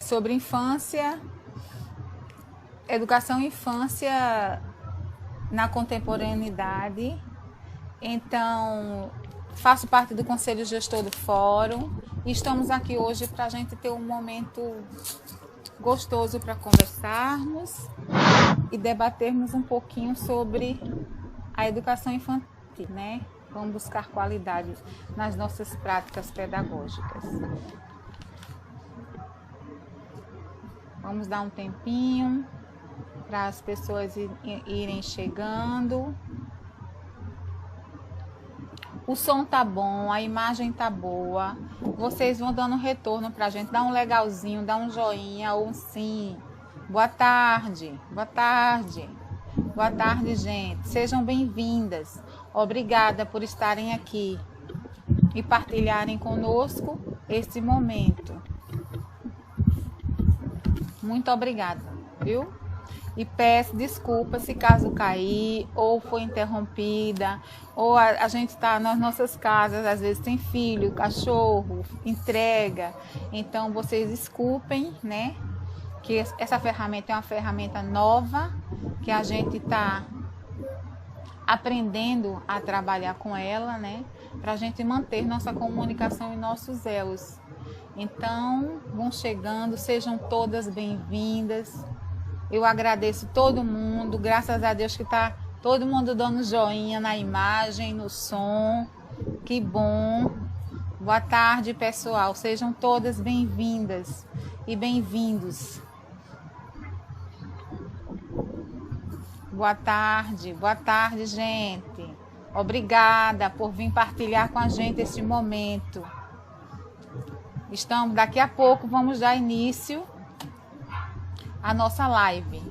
sobre infância, educação e infância na contemporaneidade. Então, faço parte do Conselho Gestor do Fórum e estamos aqui hoje para a gente ter um momento gostoso para conversarmos e debatermos um pouquinho sobre a educação infantil, né? Vamos buscar qualidade nas nossas práticas pedagógicas. Vamos dar um tempinho para as pessoas irem chegando. O som tá bom, a imagem tá boa. Vocês vão dando um retorno pra gente. Dá um legalzinho, dá um joinha ou um sim. Boa tarde, boa tarde. Boa tarde, gente. Sejam bem-vindas. Obrigada por estarem aqui e partilharem conosco este momento. Muito obrigada, viu? E peço desculpa se caso cair ou foi interrompida, ou a gente está nas nossas casas, às vezes tem filho, cachorro, entrega. Então vocês desculpem, né? Que essa ferramenta é uma ferramenta nova, que a gente está aprendendo a trabalhar com ela, né? Para a gente manter nossa comunicação e nossos elos. Então, vão chegando, sejam todas bem-vindas. Eu agradeço todo mundo, graças a Deus que está todo mundo dando joinha na imagem, no som. Que bom. Boa tarde, pessoal. Sejam todas bem-vindas e bem-vindos. Boa tarde, gente. Obrigada por vir partilhar com a gente este momento. Daqui a pouco vamos dar início à nossa live,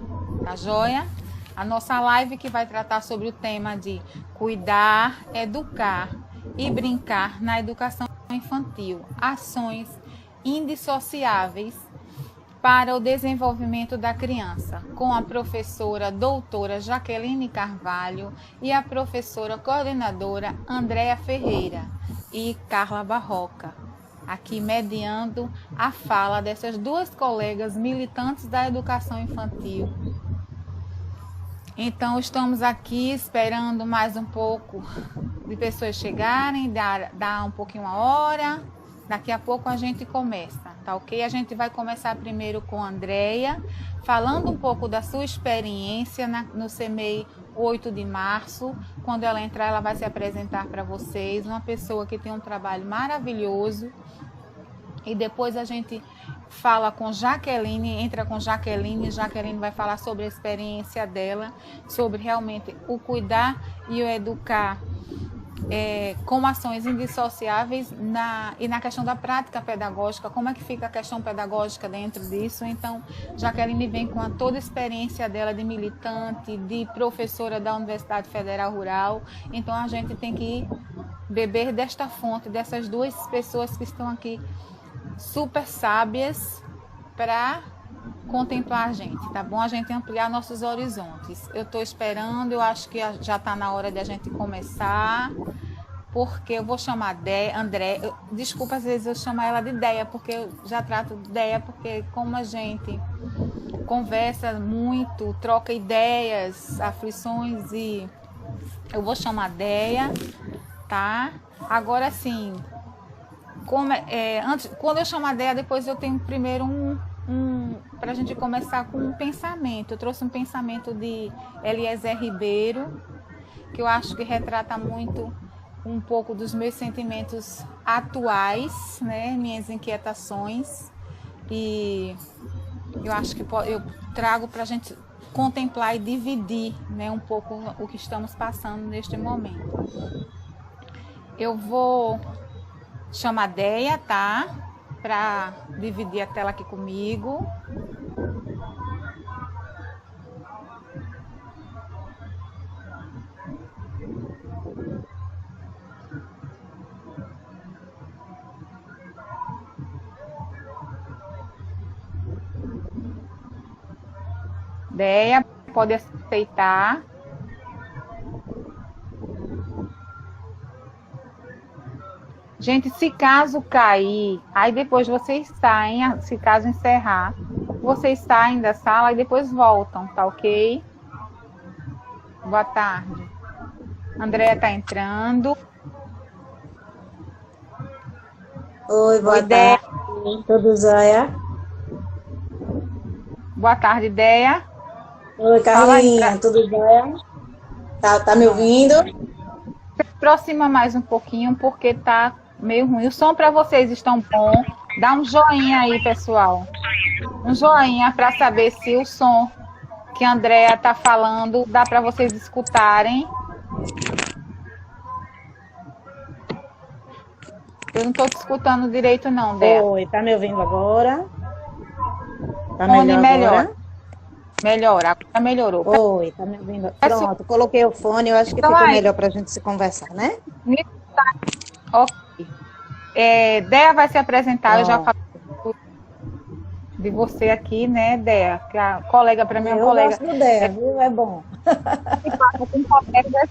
tá joia? A nossa live que vai tratar sobre o tema de cuidar, educar e brincar na educação infantil. Ações indissociáveis para o desenvolvimento da criança, com a professora doutora Jaqueline Carvalho e a professora coordenadora Andréa Ferreira e Carla Barroca, aqui mediando a fala dessas duas colegas militantes da educação infantil. Então, estamos aqui esperando mais um pouco de pessoas chegarem, dar um pouquinho a hora. Daqui a pouco a gente começa, tá ok? A gente vai começar primeiro com a Andréia, falando um pouco da sua experiência no CEMEI 8 de março. Quando ela entrar, ela vai se apresentar para vocês, uma pessoa que tem um trabalho maravilhoso. E depois a gente fala com Jaqueline, entra com Jaqueline vai falar sobre a experiência dela, sobre realmente o cuidar e o educar com ações indissociáveis e na questão da prática pedagógica, como é que fica a questão pedagógica dentro disso. Então, Jaqueline vem com toda a experiência dela de militante, de professora da Universidade Federal Rural. Então, a gente tem que beber desta fonte, dessas duas pessoas que estão aqui super sábias para contemplar a gente, tá bom? A gente ampliar nossos horizontes. Eu estou esperando, eu acho que já está na hora de a gente começar, porque eu vou chamar André, desculpa às vezes eu chamo ela de Deia, porque eu já trato de Deia, porque como a gente conversa muito, troca ideias, aflições, e eu vou chamar Deia, tá? Agora sim, quando eu chamo a Deia, depois eu tenho primeiro para a gente começar com um pensamento. Eu trouxe um pensamento de Eliezer Ribeiro, que eu acho que retrata muito um pouco dos meus sentimentos atuais, né? Minhas inquietações. E eu acho que eu trago para a gente contemplar e dividir, né, um pouco o que estamos passando neste momento. Eu vou chamar a Deia, tá? Para dividir a tela aqui comigo. Deia, pode aceitar. Gente, se caso cair, aí depois vocês saem, se caso encerrar, vocês saem da sala e depois voltam, tá ok? Boa tarde. Andréia tá entrando. Oi, boa tarde. Tudo jóia? Boa tarde, Ideia. Oi, Carlinha, tudo jóia? Tá me ouvindo? Se aproxima mais um pouquinho, porque tá meio ruim. O som para vocês estão bom. Dá um joinha aí, pessoal. Um joinha para saber se o som que a Andréia tá falando dá para vocês escutarem. Eu não estou te escutando direito, não, Déia. Oi, tá me ouvindo agora? Tá melhor agora? Melhor, agora melhorou. Oi, tá me ouvindo? Pronto, coloquei o fone, eu acho que ficou melhor para a gente se conversar, né? Ok. Déia vai se apresentar, eu já falei de você aqui, né, Déia? Que a colega, para mim, é uma colega. Eu gosto do Déia, viu? É bom. Com colegas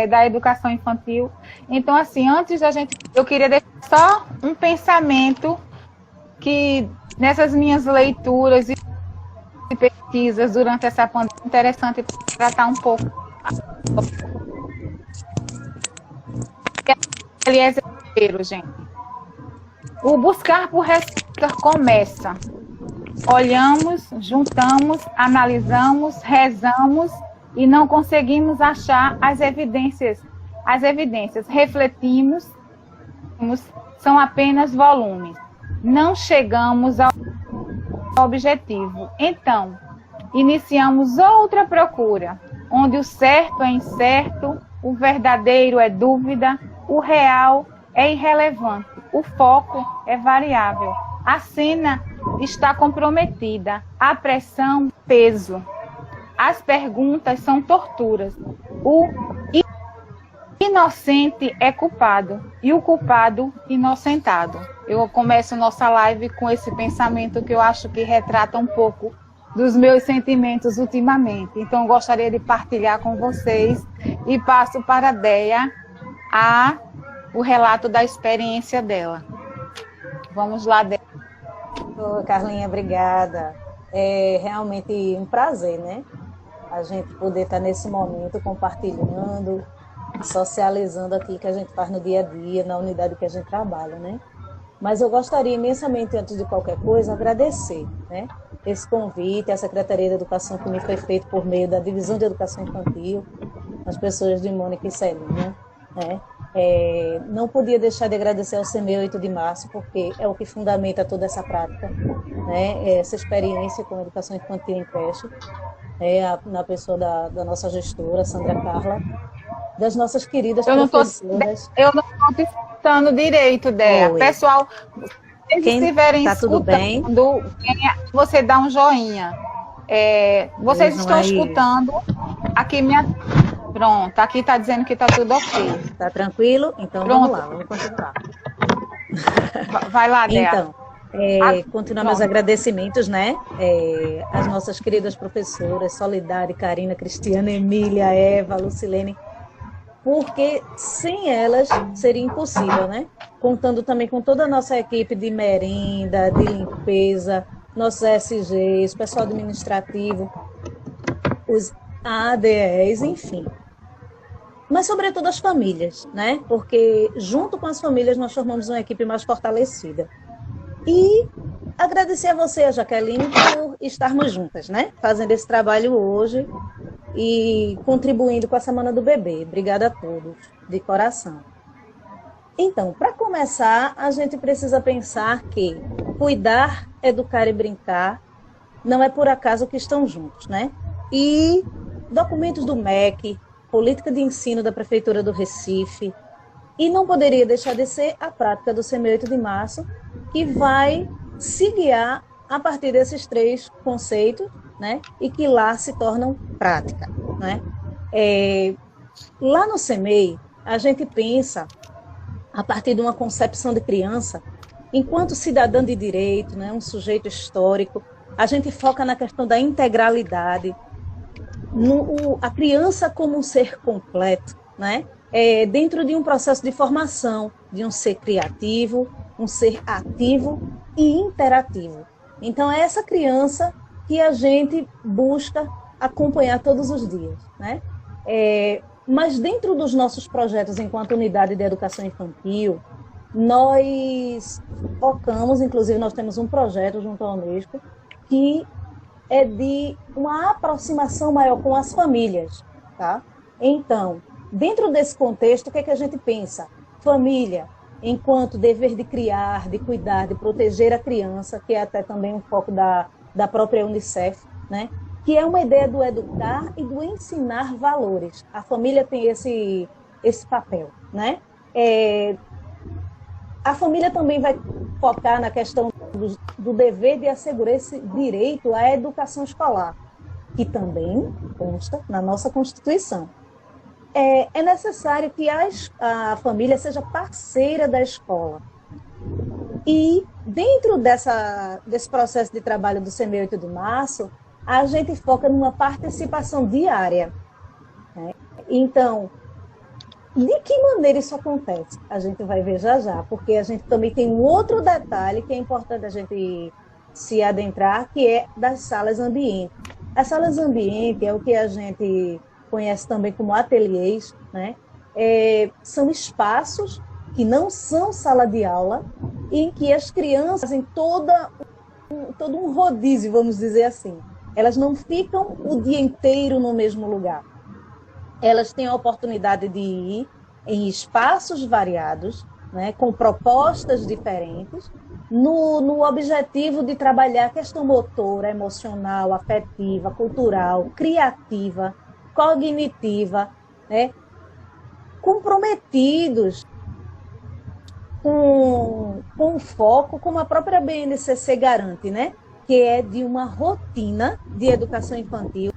da educação infantil. Então, assim, antes da gente... Eu queria deixar só um pensamento que, nessas minhas leituras e pesquisas durante essa pandemia, é interessante tratar um pouco. Eliezer, gente. O buscar por resposta começa. Olhamos, juntamos, analisamos, rezamos e não conseguimos achar as evidências. As evidências refletimos, são apenas volumes. Não chegamos ao objetivo. Então, iniciamos outra procura, onde o certo é incerto, o verdadeiro é dúvida, o real é irrelevante, o foco é variável. A cena está comprometida, a pressão, peso. As perguntas são torturas. O inocente é culpado e o culpado inocentado. Eu começo nossa live com esse pensamento que eu acho que retrata um pouco dos meus sentimentos ultimamente. Então, eu gostaria de partilhar com vocês e passo para a Déia o relato da experiência dela. Vamos lá, Déia. Oi, Carlinha, obrigada. É realmente um prazer, né? A gente poder estar nesse momento compartilhando, socializando aquilo que a gente faz no dia a dia, na unidade que a gente trabalha, né? Mas eu gostaria imensamente, antes de qualquer coisa, agradecer, né? Esse convite à Secretaria de Educação que me foi feito por meio da Divisão de Educação Infantil, as pessoas de Mônica e Celina, né? Não podia deixar de agradecer ao CME 8 de março, porque é o que fundamenta toda essa prática, né? Essa experiência com educação infantil em creche, na pessoa da nossa gestora, Sandra Carla, das nossas queridas professoras. Eu não estou te escutando direito, Déia. Pessoal, se vocês estiverem escutando, bem? Você dá um joinha. Vocês estão escutando aqui minha... Pronto, aqui está dizendo que está tudo ok. Está tranquilo? Então vamos lá, vamos continuar. Vai lá, Déia. Então, continuar meus agradecimentos, né? As nossas queridas professoras, Solidade, Karina, Cristiana, Emília, Eva, Lucilene, porque sem elas seria impossível, né? Contando também com toda a nossa equipe de merenda, de limpeza, nossos SGs, pessoal administrativo, os ADEs, enfim. Mas, sobretudo, as famílias, né? Porque, junto com as famílias, nós formamos uma equipe mais fortalecida. E agradecer a você, a Jaqueline, por estarmos juntas, né? Fazendo esse trabalho hoje e contribuindo com a Semana do Bebê. Obrigada a todos, de coração. Então, para começar, a gente precisa pensar que cuidar, educar e brincar não é por acaso que estão juntos, né? E documentos do MEC, política de ensino da Prefeitura do Recife, e não poderia deixar de ser a prática do CME 8 de março, que vai se guiar a partir desses 3 conceitos, né? E que lá se tornam prática, né? Lá no CMEI, a gente pensa, a partir de uma concepção de criança, enquanto cidadã de direito, né? Um sujeito histórico, a gente foca na questão da integralidade, a criança como um ser completo, né? dentro de um processo de formação, de um ser criativo, um ser ativo e interativo. Então, é essa criança que a gente busca acompanhar todos os dias, né? Mas dentro dos nossos projetos enquanto unidade de educação infantil, nós focamos, inclusive nós temos um projeto junto à Unesco, que é de uma aproximação maior com as famílias, tá? Então, dentro desse contexto, o que é que a gente pensa? Família, enquanto dever de criar, de cuidar, de proteger a criança, que é até também um foco da própria Unicef, né? Que é uma ideia do educar e do ensinar valores. A família tem esse papel, né? A família também vai focar na questão do dever de assegurar esse direito à educação escolar, que também consta na nossa Constituição. É necessário que a família seja parceira da escola. E dentro desse processo de trabalho do CME 8 de março, a gente foca numa participação diária, né? Então, de que maneira isso acontece? A gente vai ver já, porque a gente também tem um outro detalhe que é importante a gente se adentrar, que é das salas ambiente. As salas ambiente é o que a gente conhece também como ateliês, né? São espaços que não são sala de aula, em que as crianças fazem todo um rodízio, vamos dizer assim. Elas não ficam o dia inteiro no mesmo lugar. Elas têm a oportunidade de ir em espaços variados, né, com propostas diferentes, no objetivo de trabalhar a questão motora, emocional, afetiva, cultural, criativa, cognitiva, né, comprometidos com um foco, como a própria BNCC garante, né, que é de uma rotina de educação infantil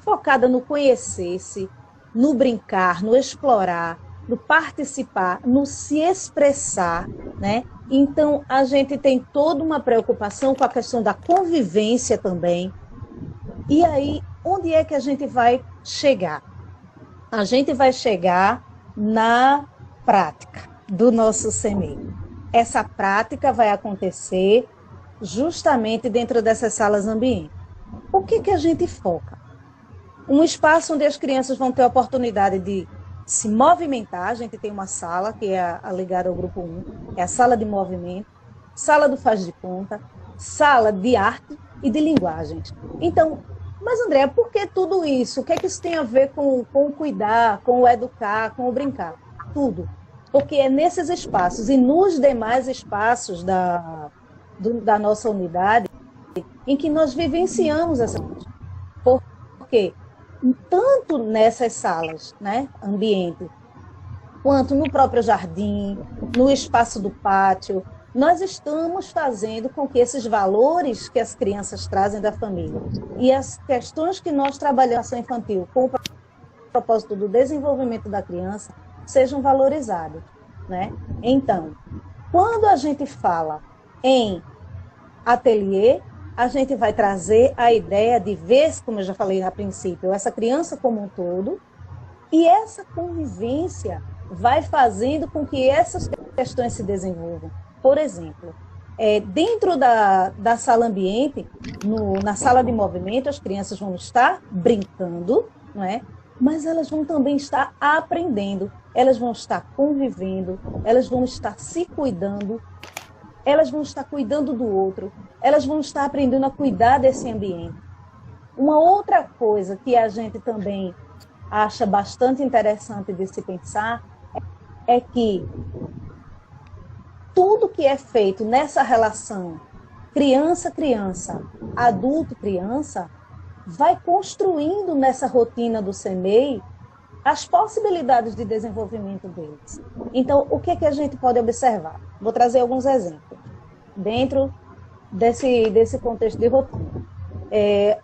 focada no conhecer-se, no brincar, no explorar, no participar, no se expressar, né? Então, a gente tem toda uma preocupação com a questão da convivência também. E aí, onde é que a gente vai chegar? A gente vai chegar na prática do nosso CME. Essa prática vai acontecer justamente dentro dessas salas ambiente. O que a gente foca? Um espaço onde as crianças vão ter a oportunidade de se movimentar. A gente tem uma sala, que é a ligada ao grupo 1, é a sala de movimento, sala do faz de conta, sala de arte e de linguagens. Então, mas Andréa, por que tudo isso? O que é que isso tem a ver com o cuidar, com o educar, com o brincar? Tudo. Porque é nesses espaços e nos demais espaços da nossa unidade em que nós vivenciamos essa coisa. Por quê? Tanto nessas salas, né, ambiente, quanto no próprio jardim, no espaço do pátio, nós estamos fazendo com que esses valores que as crianças trazem da família e as questões que nós trabalhamos na infantil com o propósito do desenvolvimento da criança sejam valorizados, né? Então, quando a gente fala em ateliê, a gente vai trazer a ideia de ver, como eu já falei a princípio, essa criança como um todo, e essa convivência vai fazendo com que essas questões se desenvolvam. Por exemplo, dentro da sala ambiente, na sala de movimento, as crianças vão estar brincando, não é? Mas elas vão também estar aprendendo, elas vão estar convivendo, elas vão estar se cuidando, elas vão estar cuidando do outro, elas vão estar aprendendo a cuidar desse ambiente. Uma outra coisa que a gente também acha bastante interessante de se pensar é que tudo que é feito nessa relação criança-criança, adulto-criança, vai construindo nessa rotina do CMEI as possibilidades de desenvolvimento deles. Então, o que é que a gente pode observar? Vou trazer alguns exemplos. Dentro desse contexto de rotina.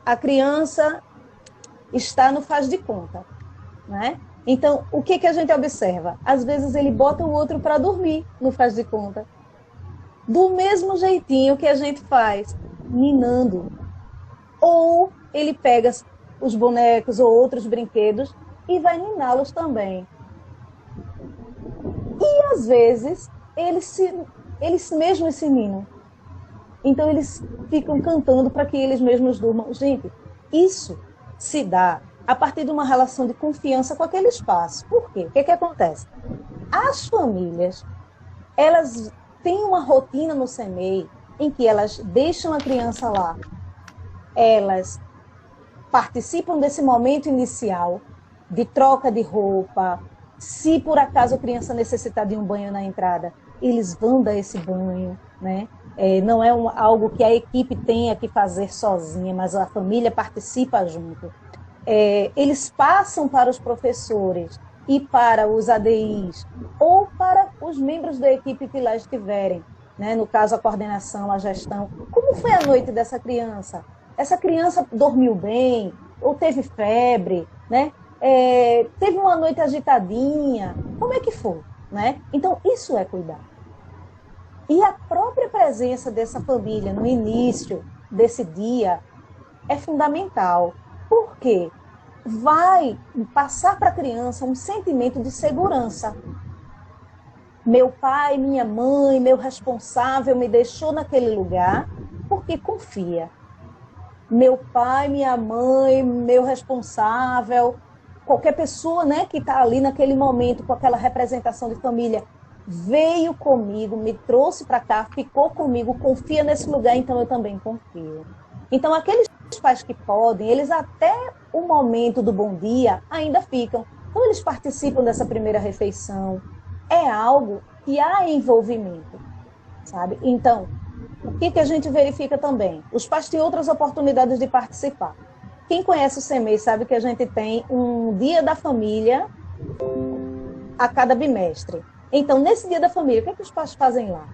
A criança está no faz de conta, né? Então, o que a gente observa? Às vezes ele bota o outro para dormir no faz de conta. Do mesmo jeitinho que a gente faz, ninando. Ou ele pega os bonecos ou outros brinquedos e vai niná-los também. às vezes, eles mesmos se minam. Então, eles ficam cantando para que eles mesmos durmam. Gente, isso se dá a partir de uma relação de confiança com aquele espaço. Por quê? O que acontece? As famílias, elas têm uma rotina no CEMEI em que elas deixam a criança lá, elas participam desse momento inicial de troca de roupa. Se por acaso a criança necessitar de um banho na entrada, eles vão dar esse banho, né? Não é algo que a equipe tenha que fazer sozinha, mas a família participa junto. Eles passam para os professores e para os ADIs, ou para os membros da equipe que lá estiverem, né? No caso, a coordenação, a gestão. Como foi a noite dessa criança? Essa criança dormiu bem? Ou teve febre? Né? Teve uma noite agitadinha? Como é que foi? Né? Então, isso é cuidar. E a própria presença dessa família no início desse dia é fundamental. Por quê? Vai passar para a criança um sentimento de segurança. Meu pai, minha mãe, meu responsável me deixou naquele lugar porque confia. Meu pai, minha mãe, meu responsável, qualquer pessoa, né, que está ali naquele momento com aquela representação de família, veio comigo, me trouxe para cá, ficou comigo, confia nesse lugar, então eu também confio. Então, aqueles pais que podem, eles até o momento do bom dia ainda ficam. Então, eles participam dessa primeira refeição. É algo que há envolvimento, sabe? Então, o que a gente verifica também? Os pais têm outras oportunidades de participar. Quem conhece o CEMEI sabe que a gente tem um dia da família a cada bimestre. Então, nesse dia da família, o que os pais fazem lá?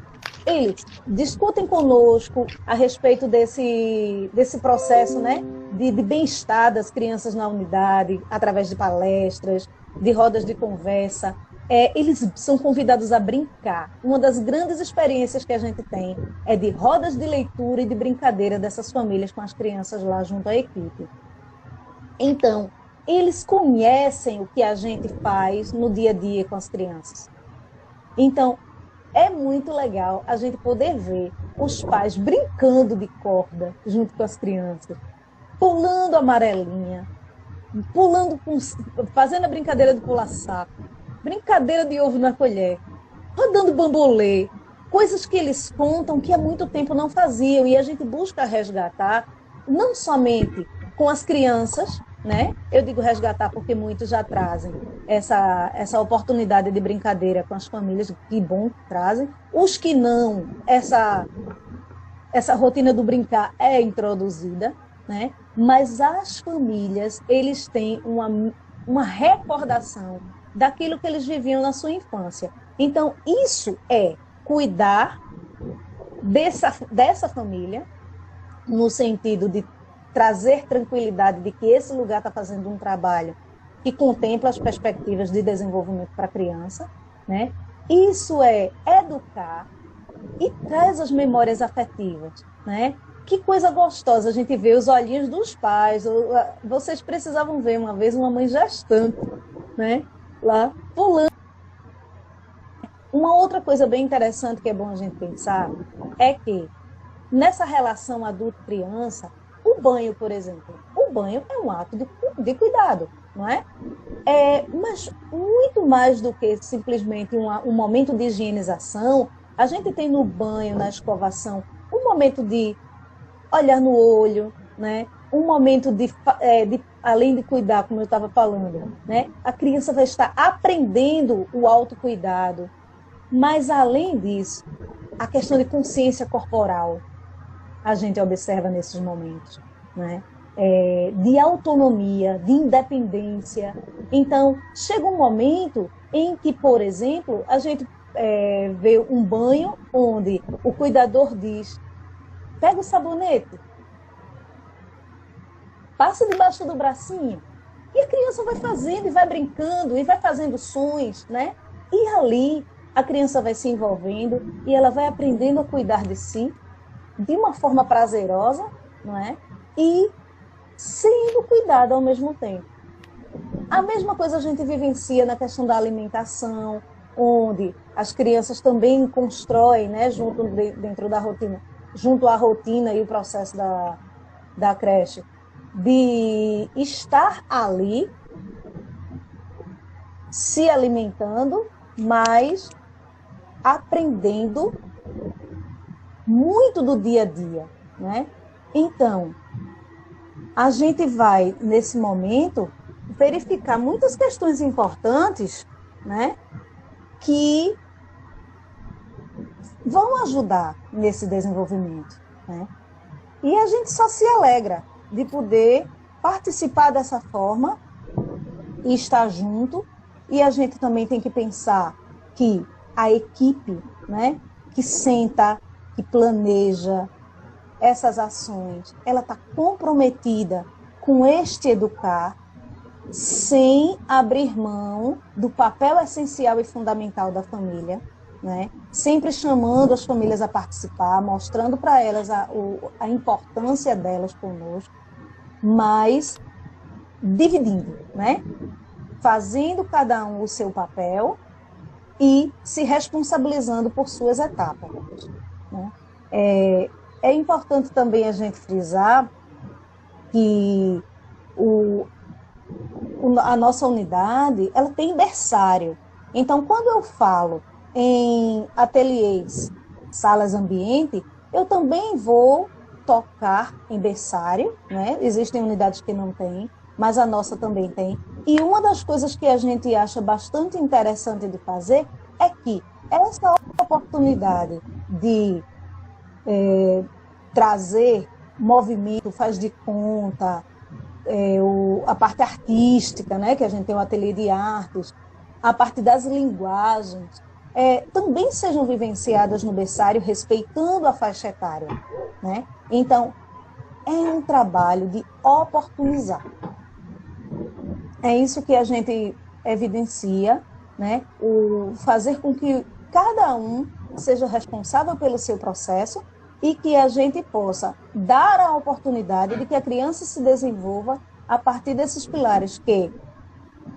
Eles discutem conosco a respeito desse processo, né, de bem-estar das crianças na unidade, através de palestras, de rodas de conversa. Eles são convidados a brincar. Uma das grandes experiências que a gente tem é de rodas de leitura e de brincadeira dessas famílias com as crianças lá junto à equipe. Então, eles conhecem o que a gente faz no dia a dia com as crianças. Então, é muito legal a gente poder ver os pais brincando de corda junto com as crianças, pulando amarelinha, fazendo a brincadeira de pular saco, brincadeira de ovo na colher, rodando bambolê, coisas que eles contam que há muito tempo não faziam, e a gente busca resgatar, não somente com as crianças, né? Eu digo resgatar porque muitos já trazem essa oportunidade de brincadeira com as famílias, que bom que trazem. Os que não, essa rotina do brincar é introduzida, né? Mas as famílias, eles têm uma recordação daquilo que eles viviam na sua infância. Então, isso é cuidar dessa família, no sentido de trazer tranquilidade de que esse lugar está fazendo um trabalho que contempla as perspectivas de desenvolvimento para a criança, né? Isso é educar e traz as memórias afetivas, né? Que coisa gostosa a gente vê os olhinhos dos pais. Vocês precisavam ver uma vez uma mãe gestante, né? Lá pulando. Uma outra coisa bem interessante que é bom a gente pensar é que nessa relação adulto-criança, o banho, por exemplo, o banho é um ato de cuidado, não é? Mas muito mais do que simplesmente um momento de higienização, a gente tem no banho, na escovação, um momento de olhar no olho, né? Um momento além de cuidar, como eu estava falando, né? A criança vai estar aprendendo o autocuidado, mas além disso, a questão de consciência corporal, a gente observa nesses momentos, né? De autonomia, de independência. Então, chega um momento em que, por exemplo, a gente vê um banho onde o cuidador diz: pega o sabonete, passa debaixo do bracinho, e a criança vai fazendo e vai brincando e vai fazendo sons, né? E ali a criança vai se envolvendo e ela vai aprendendo a cuidar de si de uma forma prazerosa, não é? E sendo cuidada ao mesmo tempo. A mesma coisa a gente vivencia na questão da alimentação, onde as crianças também constroem, né, dentro da rotina, junto à rotina e o processo da creche, de estar ali se alimentando, mas aprendendo muito do dia a dia, né? Então, a gente vai, nesse momento, verificar muitas questões importantes, né, que vão ajudar nesse desenvolvimento, né? E a gente só se alegra de poder participar dessa forma e estar junto. E a gente também tem que pensar que a equipe, né, que senta, que planeja essas ações, ela está comprometida com este educar, sem abrir mão do papel essencial e fundamental da família, né? Sempre chamando as famílias a participar, mostrando para elas a importância delas conosco, mas dividindo, né? Fazendo cada um o seu papel e se responsabilizando por suas etapas, né? É importante também a gente frisar que a nossa unidade, ela tem berçário. Então, quando eu falo em ateliês, salas ambiente, eu também vou tocar em berçário, né? Existem unidades que não têm, mas a nossa também tem. E uma das coisas que a gente acha bastante interessante de fazer é que essa oportunidade de trazer movimento, faz de conta, a parte artística, né, que a gente tem o ateliê de artes, a parte das linguagens, também sejam vivenciadas no berçário, respeitando a faixa etária, né? Então, é um trabalho de oportunizar. É isso que a gente evidencia, né? O fazer com que cada um seja responsável pelo seu processo e que a gente possa dar a oportunidade de que a criança se desenvolva a partir desses pilares que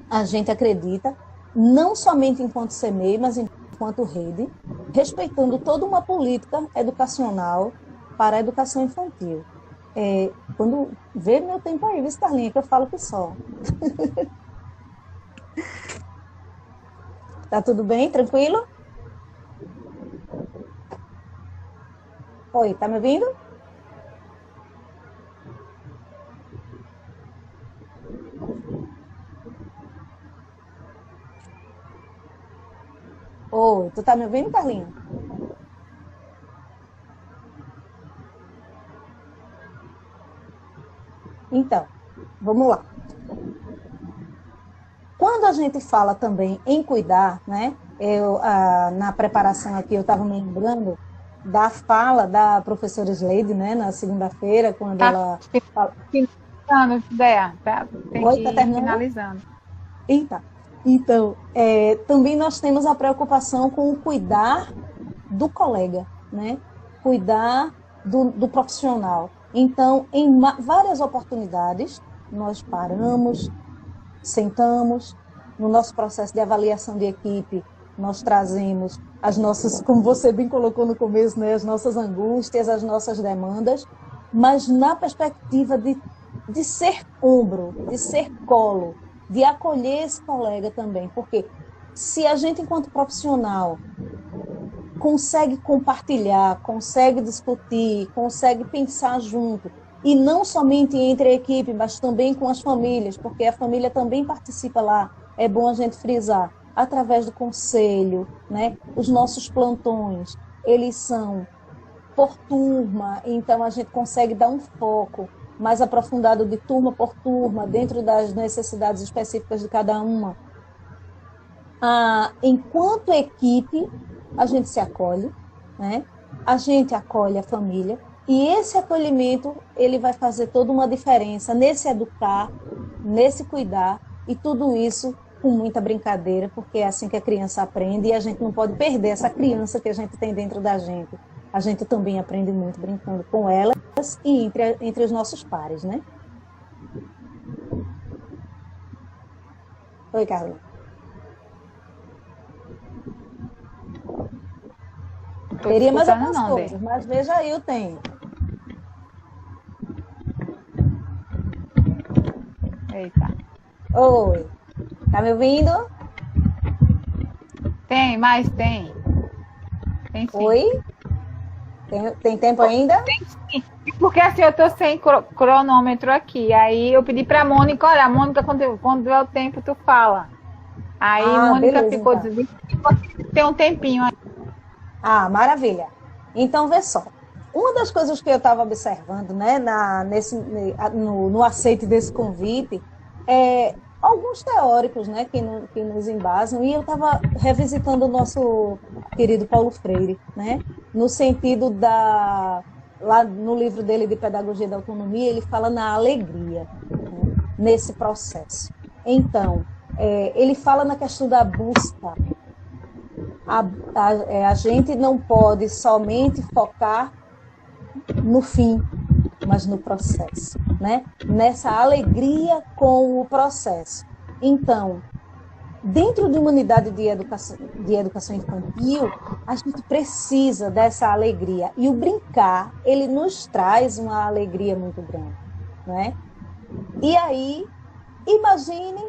a gente acredita, não somente enquanto CMEI, mas enquanto rede, respeitando toda uma política educacional para a educação infantil. Quando vê meu tempo aí, viu, Carlinha, que eu falo que só. Tá tudo bem? Tranquilo? Oi, tá me ouvindo? Oi, tu tá me ouvindo, Carlinha? Então, vamos lá. Quando a gente fala também em cuidar, né? Na preparação aqui, eu estava me lembrando da fala da professora Sleide, né? Na segunda-feira, quando ela fala... Finalizando, Zé, tá? Tem Oi, que tá ir terminando? finalizando. Eita. Então, também nós temos a preocupação com o cuidar do colega, né? Cuidar do profissional. Então, em várias oportunidades, nós paramos, sentamos, no nosso processo de avaliação de equipe, nós trazemos as nossas, como você bem colocou no começo, né, as nossas angústias, as nossas demandas, mas na perspectiva de ser ombro, de ser colo, de acolher esse colega também, porque se a gente, enquanto profissional, consegue compartilhar, consegue discutir, consegue pensar junto, e não somente entre a equipe, mas também com as famílias, porque a família também participa lá, é bom a gente frisar, através do conselho, né? Os nossos plantões, eles são por turma, então a gente consegue dar um foco mais aprofundado de turma por turma, dentro das necessidades específicas de cada uma. Enquanto equipe, a gente se acolhe, né? A gente acolhe a família, e esse acolhimento ele vai fazer toda uma diferença nesse educar, nesse cuidar, e tudo isso com muita brincadeira, porque é assim que a criança aprende, e a gente não pode perder essa criança que a gente tem dentro da gente. A gente também aprende muito brincando com elas e entre os nossos pares, né? Oi, Carla. Tô te Teria mais escutando algumas não, coisas, Deia. mas veja aí o tempo. Eita. Oi, tá me ouvindo? Tem, mais tem. Tem sim. Oi, tem tempo ainda? Tem sim. Porque assim, eu tô sem cronômetro aqui. Aí eu pedi pra Mônica, olha, Mônica, quando der o tempo, tu fala. Aí Ah, Mônica beleza, ficou então. dizendo que tem um tempinho aí. Ah, maravilha. Então, vê só. Uma das coisas que eu estava observando, né, no aceite desse convite, é alguns teóricos, né, que nos embasam, e eu estava revisitando o nosso querido Paulo Freire, né, no sentido lá no livro dele de Pedagogia da Autonomia, ele fala na alegria, né, nesse processo. Então, ele fala na questão da busca. A gente não pode somente focar no fim, mas no processo, né? Nessa alegria com o processo. Então, dentro de uma unidade de educação infantil, a gente precisa dessa alegria. E o brincar, ele nos traz uma alegria muito grande, né? E aí, imagine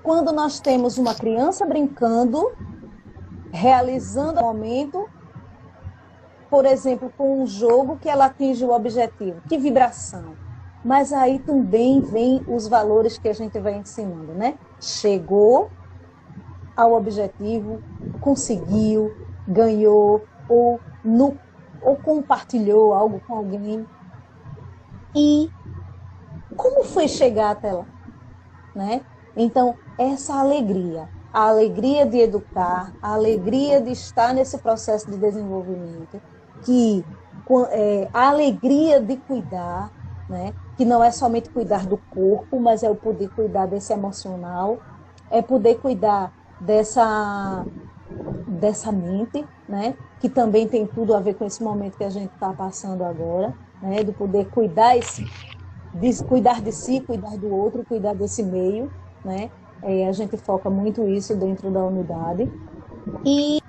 quando nós temos uma criança brincando, realizando o momento, por exemplo, com um jogo que ela atinge o objetivo. Que vibração! Mas aí também vem os valores que a gente vai ensinando, né? Chegou ao objetivo, conseguiu, ganhou, ou compartilhou algo com alguém. E como foi chegar até lá, né? Então, essa alegria, a alegria de educar, a alegria de estar nesse processo de desenvolvimento, a alegria de cuidar, né? Que não é somente cuidar do corpo, mas é o poder cuidar desse emocional, é poder cuidar dessa mente, né? Que também tem tudo a ver com esse momento que a gente está passando agora, né? Do poder cuidar de si, cuidar do outro, cuidar desse meio, né? A gente foca muito isso dentro da unidade. E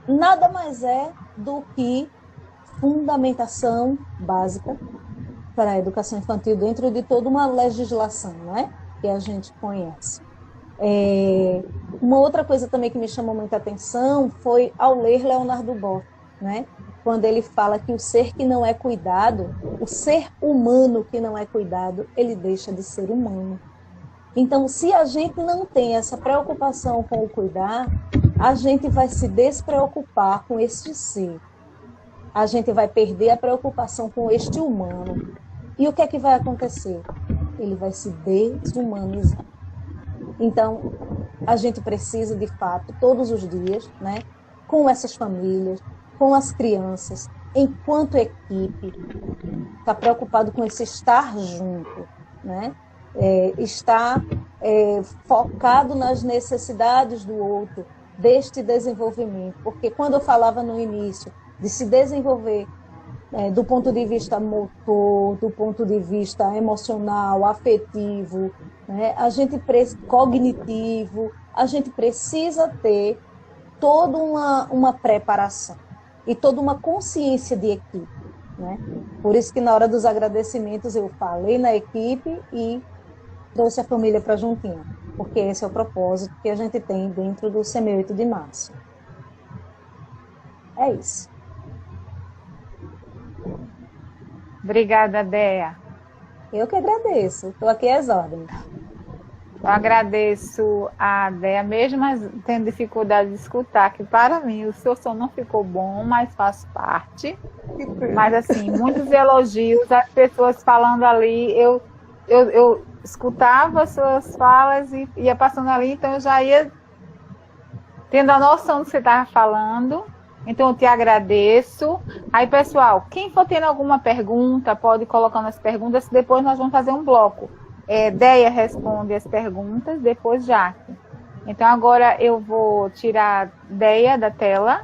nada mais é do que fundamentação básica para a educação infantil dentro de toda uma legislação, né? Que a gente conhece. Uma outra coisa também que me chamou muita atenção foi ao ler Leonardo Boff, né? Quando ele fala que o ser que não é cuidado, o ser humano que não é cuidado, ele deixa de ser humano. Então, se a gente não tem essa preocupação com o cuidar, a gente vai se despreocupar com este ser. A gente vai perder a preocupação com este humano. E o que é que vai acontecer? Ele vai se desumanizar. Então, a gente precisa, de fato, todos os dias, né, com essas famílias, com as crianças, enquanto equipe, estar preocupado com esse estar junto, né? Estar focado nas necessidades do outro, deste desenvolvimento. Porque quando eu falava no início de se desenvolver do ponto de vista motor, do ponto de vista emocional, afetivo, né? Cognitivo, a gente precisa ter toda uma preparação e toda uma consciência de equipe, né? Por isso que na hora dos agradecimentos eu falei na equipe e trouxe a família para juntinho, porque esse é o propósito que a gente tem dentro do CME 8 de março. É isso. Obrigada, Déia. Eu que agradeço. Estou aqui às ordens. Eu agradeço a Déia, mesmo tendo dificuldade de escutar, que para mim o seu som não ficou bom, mas faz parte. Mas, assim, muitos elogios, as pessoas falando ali, eu escutava as suas falas e ia passando ali, então eu já ia tendo a noção do que você estava falando. Então, eu te agradeço. Aí, pessoal, quem for tendo alguma pergunta, pode ir colocando as perguntas, depois nós vamos fazer um bloco. Déia responde as perguntas, depois Jaque. Então, agora eu vou tirar Déia da tela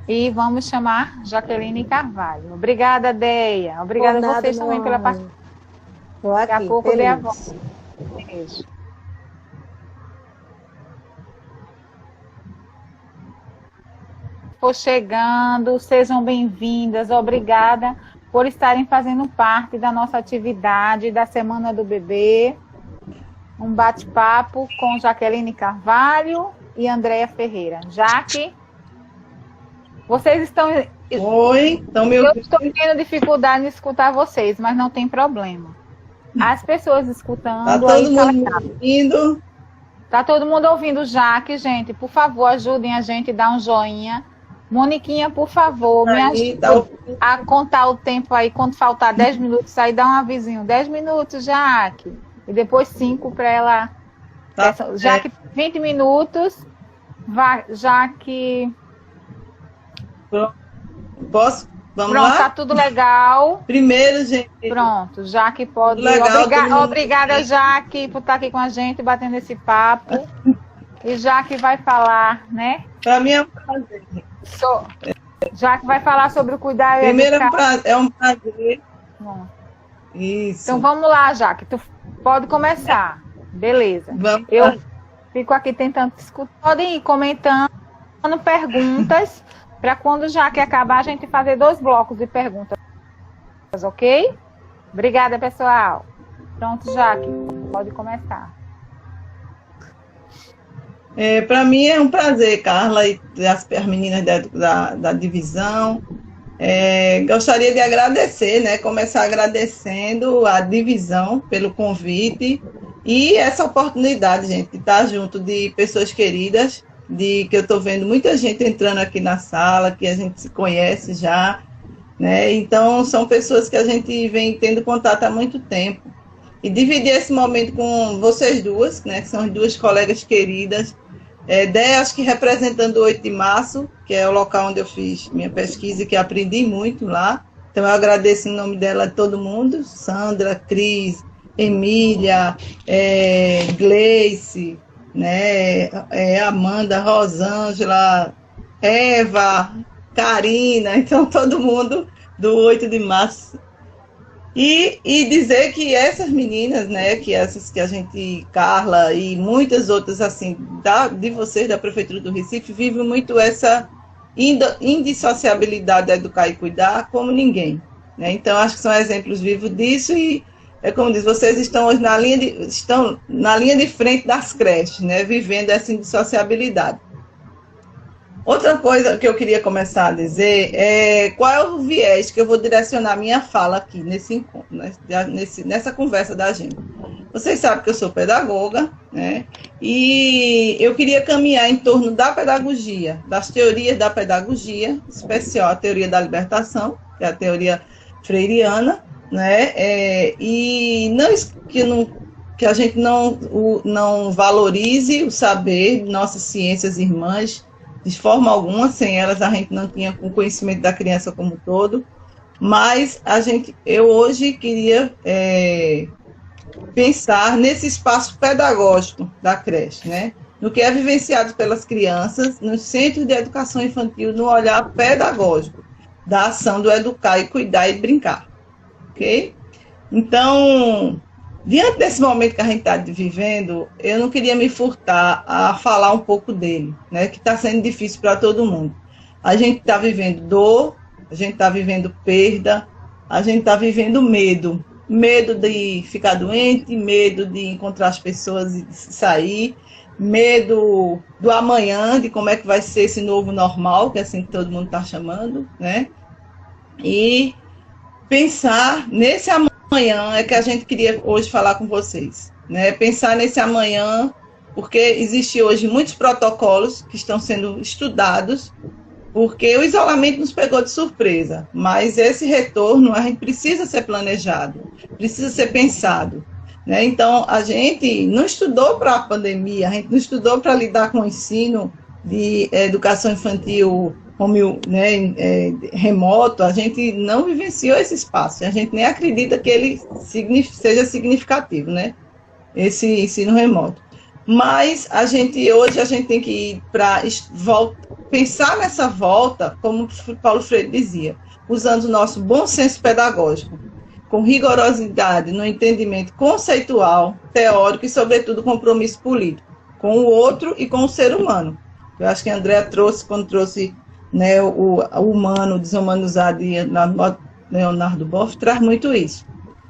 e vamos chamar Jaqueline Carvalho. Obrigada, Déia. Obrigada a vocês também pela participação. Daqui a pouco eu dei a volta. Beijo. for chegando, sejam bem-vindas. Obrigada por estarem fazendo parte da nossa atividade da Semana do Bebê. Um bate-papo com Jaqueline Carvalho e Andréia Ferreira. Jaque, vocês estão... Oi, estão me ouvindo? Eu estou tendo dificuldade em escutar vocês, mas não tem problema. As pessoas escutando... Tá todo mundo ouvindo? Tá todo mundo ouvindo, Jaque, gente. Por favor, ajudem a gente a dar um joinha. Moniquinha, por favor, me ajude a contar o tempo aí. Quando faltar 10 minutos, aí dá um avisinho. 10 minutos, Jaque. E depois 5 para ela. Tá, Jaque, 20 minutos. Jaque. Posso? Vamos Pronto, lá? tá tudo legal. Primeiro, gente. Pronto, Jaque pode. Legal, obrigada, Jaque, por estar aqui com a gente, batendo esse papo. E Jaque vai falar, né? Para mim é um prazer. Jaque vai falar sobre o cuidado. Primeiro é um prazer. Bom. Isso. Então vamos lá, Jaque. Tu pode começar. Beleza. Vamos Eu lá. fico aqui tentando escutar. Podem ir comentando perguntas. Para quando já que acabar, a gente fazer 2 blocos de perguntas, ok? Obrigada, pessoal. Pronto, Jaque, pode começar. Para mim é um prazer, Carla, e as meninas da divisão. Gostaria de agradecer, né? Começar agradecendo a divisão pelo convite e essa oportunidade, gente, de estar junto de pessoas queridas, que eu estou vendo muita gente entrando aqui na sala, que a gente se conhece já, né? Então, são pessoas que a gente vem tendo contato há muito tempo. E dividir esse momento com vocês duas, né? Que são 2 colegas queridas, acho que representando o 8 de março, que é o local onde eu fiz minha pesquisa e que aprendi muito lá. Então, eu agradeço em nome dela a todo mundo, Sandra, Cris, Emília, Gleice, né, Amanda, Rosângela, Eva, Karina, então todo mundo do 8 de março. E dizer que essas meninas, né, que essas que a gente, Carla e muitas outras, assim, de vocês, da Prefeitura do Recife, vivem muito essa indissociabilidade da educar e cuidar como ninguém, né? Então, acho que são exemplos vivos disso e como diz, vocês estão hoje estão na linha de frente das creches, né, vivendo essa indissociabilidade. Outra coisa que eu queria começar a dizer é qual é o viés que eu vou direcionar minha fala aqui nesse encontro, nessa conversa da gente. Vocês sabem que eu sou pedagoga, né, e eu queria caminhar em torno da pedagogia, das teorias da pedagogia, em especial a teoria da libertação, que é a teoria freiriana, né? E que a gente não valorize o saber de nossas ciências irmãs, de forma alguma. Sem elas a gente não tinha o conhecimento da criança como um todo, mas eu hoje queria pensar nesse espaço pedagógico da creche, né? No que é vivenciado pelas crianças, nos centros de educação infantil, no olhar pedagógico da ação do educar e cuidar e brincar. Ok? Então, diante desse momento que a gente está vivendo, eu não queria me furtar a falar um pouco dele, né, que está sendo difícil para todo mundo. A gente está vivendo dor, a gente está vivendo perda, a gente está vivendo medo. Medo de ficar doente, medo de encontrar as pessoas e de sair, medo do amanhã, de como é que vai ser esse novo normal, que é assim que todo mundo está chamando, né? E pensar nesse amanhã é que a gente queria hoje falar com vocês, né? Pensar nesse amanhã, porque existe hoje muitos protocolos que estão sendo estudados, porque o isolamento nos pegou de surpresa, mas esse retorno a gente precisa ser planejado, precisa ser pensado, né? Então, a gente não estudou para a pandemia, a gente não estudou para lidar com o ensino de educação infantil remoto, a gente não vivenciou esse espaço, a gente nem acredita que ele seja significativo, né? Esse ensino remoto. Mas hoje a gente tem que ir para pensar nessa volta, como Paulo Freire dizia, usando o nosso bom senso pedagógico, com rigorosidade no entendimento conceitual, teórico e, sobretudo, compromisso político, com o outro e com o ser humano. Eu acho que a Andréa trouxe, quando trouxe né, o humano desumanizado de Leonardo Boff traz muito isso.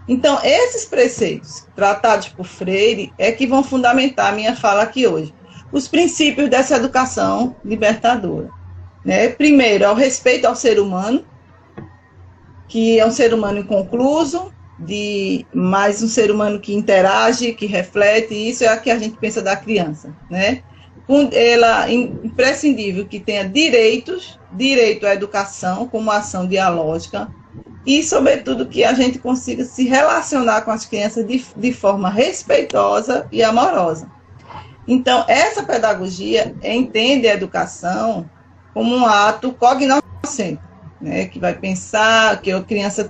Então, esses preceitos tratados por Freire é que vão fundamentar a minha fala aqui hoje. Os princípios dessa educação libertadora. Né? Primeiro, é o respeito ao ser humano, que é um ser humano inconcluso, mais um ser humano que interage, que reflete, e isso é o que a gente pensa da criança. Né? Ela é imprescindível que tenha direitos, direito à educação como ação dialógica, e, sobretudo, que a gente consiga se relacionar com as crianças de forma respeitosa e amorosa. Então, essa pedagogia entende a educação como um ato cognoscente, né, que vai pensar, que a criança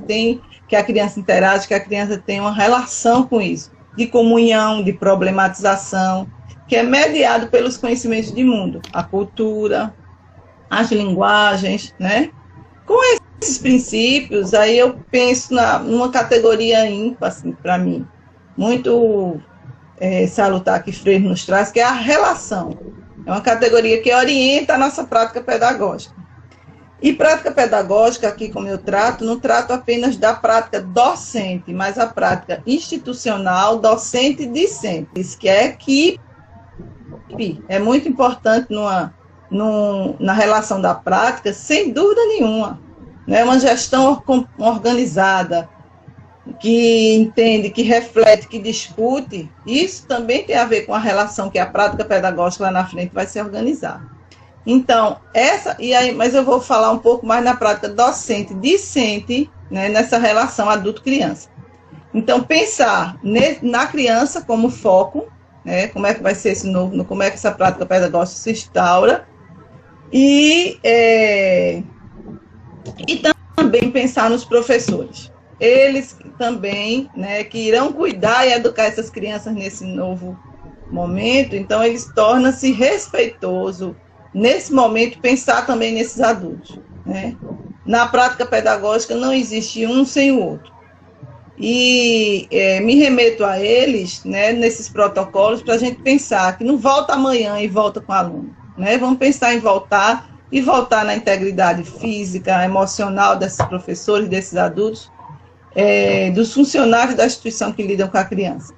interage, que a criança tem uma relação com isso, de comunhão, de problematização, que é mediado pelos conhecimentos de mundo, a cultura, as linguagens, né? Com esses princípios, aí eu penso numa categoria ímpar, assim, para mim, muito salutar que Freire nos traz, que é a relação. É uma categoria que orienta a nossa prática pedagógica. E prática pedagógica, aqui como eu trato, não trato apenas da prática docente, mas a prática institucional, docente e discente, que é equipe. É muito importante na relação da prática, sem dúvida nenhuma. Né? Uma gestão organizada, que entende, que reflete, que discute, isso também tem a ver com a relação que a prática pedagógica lá na frente vai se organizar. Então, mas eu vou falar um pouco mais na prática docente-discente, né, nessa relação adulto-criança. Então, pensar na criança como foco, né, como é que vai ser como é que essa prática pedagógica se instaura, e também pensar nos professores. Eles também, né, que irão cuidar e educar essas crianças nesse novo momento, então eles tornam-se respeitosos, nesse momento, pensar também nesses adultos. Né? Na prática pedagógica não existe um sem o outro. E me remeto a eles, né, nesses protocolos, para a gente pensar que não volta amanhã e volta com o aluno. Né? Vamos pensar em voltar na integridade física, emocional desses professores, desses adultos, dos funcionários da instituição que lidam com a criança.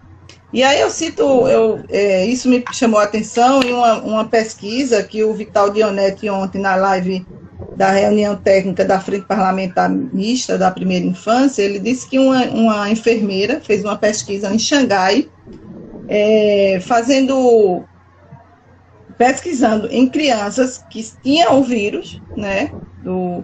E aí eu cito, isso me chamou a atenção em uma pesquisa que o Vital Dionetti ontem na live da reunião técnica da Frente Parlamentar Mista da Primeira Infância, ele disse que uma enfermeira fez uma pesquisa em Xangai, pesquisando em crianças que tinham o vírus, né, do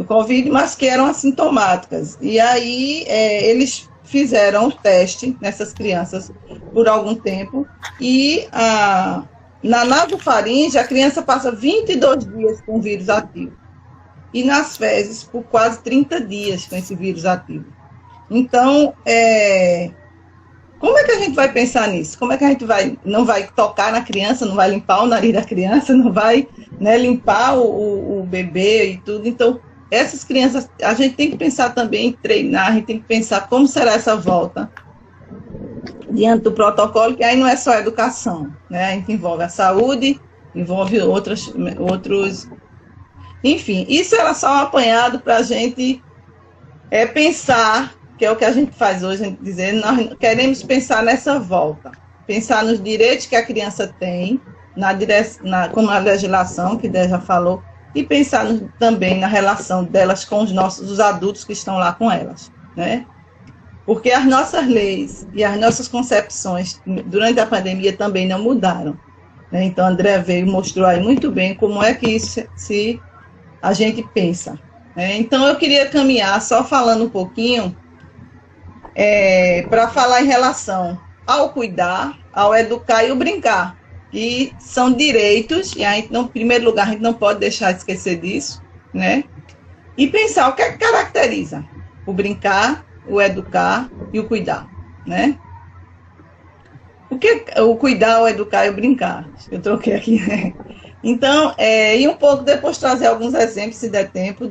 Covid, mas que eram assintomáticas. E aí eles fizeram o teste nessas crianças por algum tempo, e na nasofaringe a criança passa 22 dias com o vírus ativo, e nas fezes por quase 30 dias com esse vírus ativo. Então, como é que a gente vai pensar nisso? Como é que a gente não vai tocar na criança, não vai limpar o nariz da criança, não vai, né, limpar o bebê e tudo? Então, essas crianças, a gente tem que pensar também em treinar, a gente tem que pensar como será essa volta diante do protocolo, que aí não é só a educação, né? A gente envolve a saúde, envolve outros... Enfim, isso era só um apanhado para a gente pensar, que é o que a gente faz hoje, a gente dizer, nós queremos pensar nessa volta, pensar nos direitos que a criança tem, como a legislação, que Dé já falou, e pensar também na relação delas com os adultos que estão lá com elas, né? Porque as nossas leis e as nossas concepções durante a pandemia também não mudaram, né? Então, André mostrou aí muito bem como é que isso a gente pensa, né? Então, eu queria caminhar só falando um pouquinho para falar em relação ao cuidar, ao educar e ao brincar, que são direitos, e aí, em primeiro lugar, a gente não pode deixar de esquecer disso, né? E pensar o que é que caracteriza o brincar, o educar e o cuidar, né? O cuidar, o educar e o brincar? Eu troquei aqui, né? Então, e um pouco depois trazer alguns exemplos, se der tempo,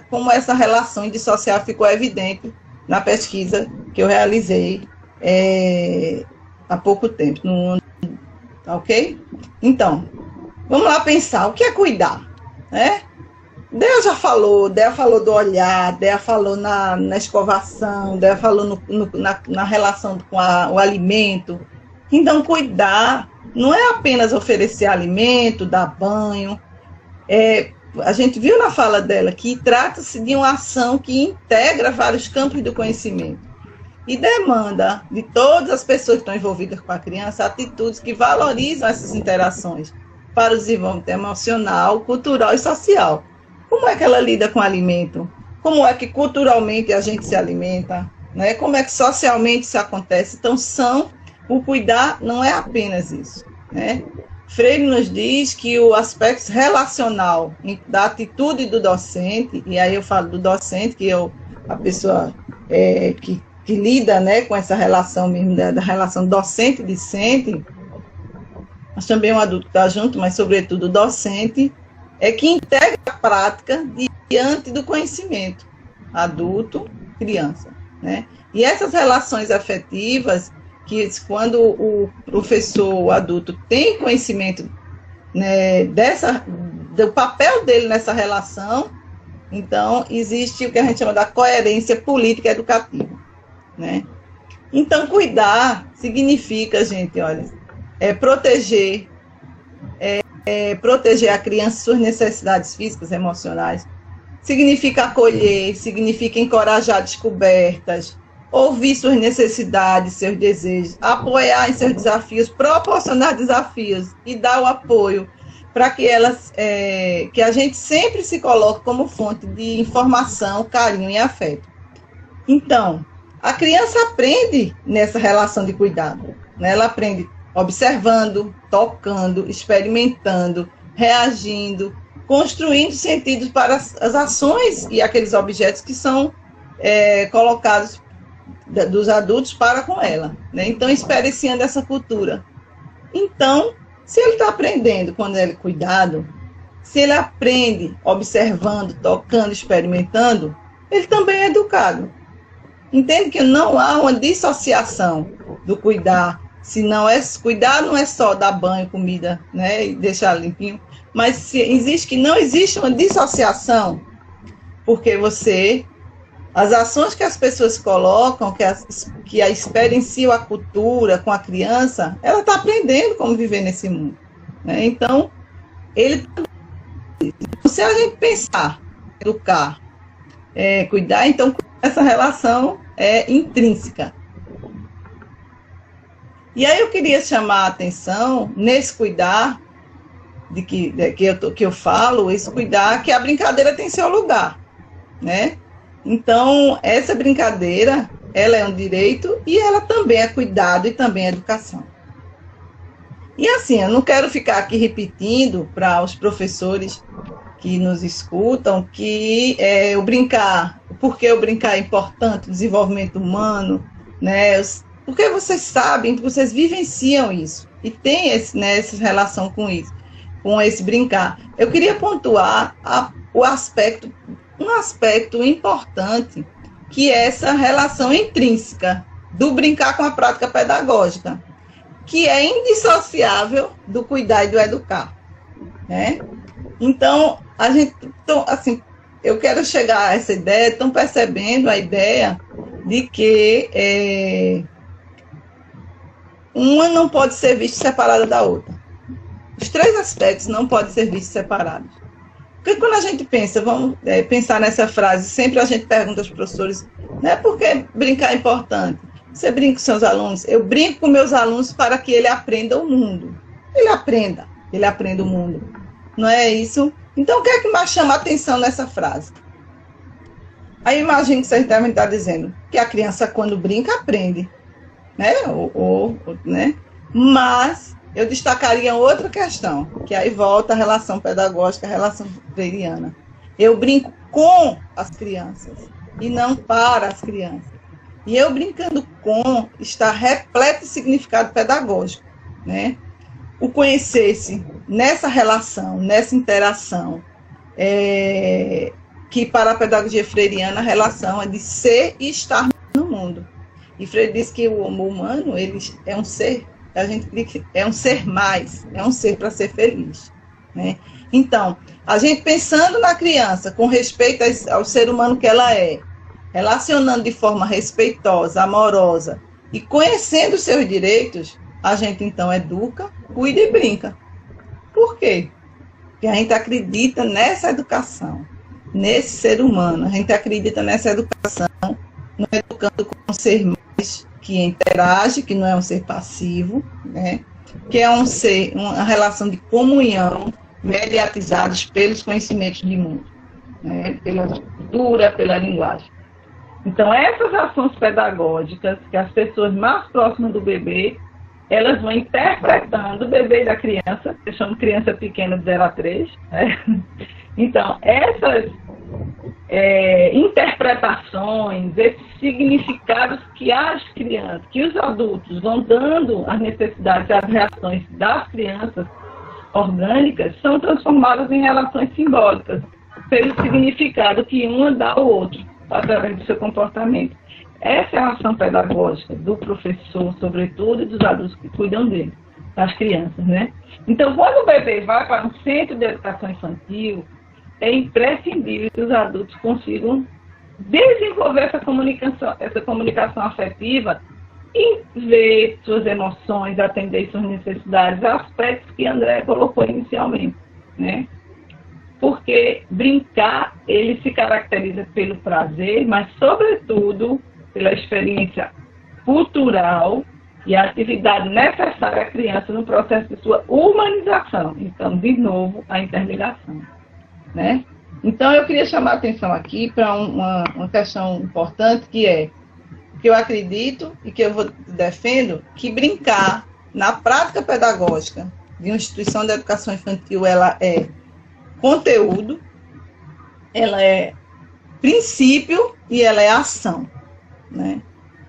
como essa relação indissociável ficou evidente na pesquisa que eu realizei há pouco tempo, Tá ok? Então, vamos lá pensar, o que é cuidar? Né? Dea falou do olhar, Dea falou na escovação, Dea falou na relação com o alimento. Então, cuidar não é apenas oferecer alimento, dar banho. A gente viu na fala dela que trata-se de uma ação que integra vários campos do conhecimento e demanda de todas as pessoas que estão envolvidas com a criança atitudes que valorizam essas interações para o desenvolvimento emocional, cultural e social. Como é que ela lida com o alimento? Como é que culturalmente a gente se alimenta? Né? Como é que socialmente isso acontece? Então, o cuidar não é apenas isso. Né? Freire nos diz que o aspecto relacional da atitude do docente, e aí eu falo do docente, que é a pessoa que lida, né, com essa relação mesmo, da relação docente-discente, mas também um adulto que está junto, mas sobretudo o docente, é que integra a prática diante do conhecimento, adulto, criança. Né? E essas relações afetivas, que quando o professor, o adulto, tem conhecimento, né, do papel dele nessa relação, então existe o que a gente chama da coerência política educativa. Né? Então, cuidar significa, gente, olha, proteger a criança, suas necessidades físicas, emocionais, significa acolher, significa encorajar descobertas, ouvir suas necessidades, seus desejos, apoiar em seus desafios, proporcionar desafios e dar o apoio para que a gente sempre se coloque como fonte de informação, carinho e afeto. Então, a criança aprende nessa relação de cuidado, né? Ela aprende observando, tocando, experimentando, reagindo, construindo sentidos para as ações e aqueles objetos que são colocados dos adultos para com ela. Né? Então, experienciando essa cultura. Então, se ele está aprendendo quando ele é cuidado, se ele aprende observando, tocando, experimentando, ele também é educado. Entende que não há uma dissociação do cuidar. Cuidar não é só dar banho, comida, né, e deixar limpinho, mas não existe uma dissociação, porque as ações que as pessoas colocam, que experienciam a cultura com a criança, ela está aprendendo como viver nesse mundo. Né? Então, se a gente pensar, educar, cuidar, então essa relação é intrínseca. E aí eu queria chamar a atenção nesse cuidar que eu falo, esse cuidar que a brincadeira tem seu lugar, né? Então, essa brincadeira, ela é um direito e ela também é cuidado e também é educação. E assim, eu não quero ficar aqui repetindo para os professores que nos escutam que porque o brincar é importante, o desenvolvimento humano, né? Porque vocês sabem, vocês vivenciam isso e tem essa relação com isso, com esse brincar. Eu queria pontuar um aspecto importante, que é essa relação intrínseca do brincar com a prática pedagógica, que é indissociável do cuidar e do educar. Né? Então, assim, eu quero chegar a essa ideia, estão percebendo a ideia de que uma não pode ser vista separada da outra. Os três aspectos não podem ser vistos separados. Porque quando a gente pensa, vamos pensar nessa frase, sempre a gente pergunta aos professores, né, por que brincar é importante? Você brinca com seus alunos? Eu brinco com meus alunos para que ele aprenda o mundo. Ele aprenda o mundo. Não é isso? Então, o que é que mais chama a atenção nessa frase? Aí, imagino que vocês devem estar dizendo que a criança, quando brinca, aprende. Né? Né? Mas eu destacaria outra questão, que aí volta a relação pedagógica, a relação freiriana. Eu brinco com as crianças e não para as crianças. E eu brincando com está repleto de significado pedagógico. Né? O conhecer-se nessa relação, nessa interação, que para a pedagogia freiriana a relação é de ser e estar no mundo. E Freire diz que o humano, ele é um ser, a gente diz que é um ser mais, é um ser para ser feliz. né? Então, a gente pensando na criança com respeito ao ser humano que ela é, relacionando de forma respeitosa, amorosa e conhecendo os seus direitos, a gente então educa, cuida e brinca. Por quê? Porque a gente acredita nessa educação, nesse ser humano, a gente acredita nessa educação, não educando como um ser mais que interage, que não é um ser passivo, né? Que é um ser, uma relação de comunhão, mediatizados pelos conhecimentos de mundo, né? Pela cultura, pela linguagem. Então, essas ações pedagógicas, que as pessoas mais próximas do bebê, elas vão interpretando o bebê da criança, eu chamo criança pequena de 0 a 3, né? Então, essas interpretações, esses significados que as crianças, que os adultos vão dando às necessidades e às reações das crianças orgânicas, são transformadas em relações simbólicas, pelo significado que uma dá ao outro, através do seu comportamento. Essa é a ação pedagógica do professor, sobretudo, e dos adultos que cuidam dele, das crianças, né? Então, quando o bebê vai para um centro de educação infantil, é imprescindível que os adultos consigam desenvolver essa comunicação afetiva e ver suas emoções, atender suas necessidades, aspectos que André colocou inicialmente, né? Porque brincar, ele se caracteriza pelo prazer, mas, sobretudo, pela experiência cultural e a atividade necessária à criança no processo de sua humanização. Então, de novo, a interligação, né? Então, eu queria chamar a atenção aqui para uma questão importante, que é que eu acredito e que eu defendo que brincar na prática pedagógica de uma instituição de educação infantil, ela é conteúdo, ela é princípio e ela é ação, né?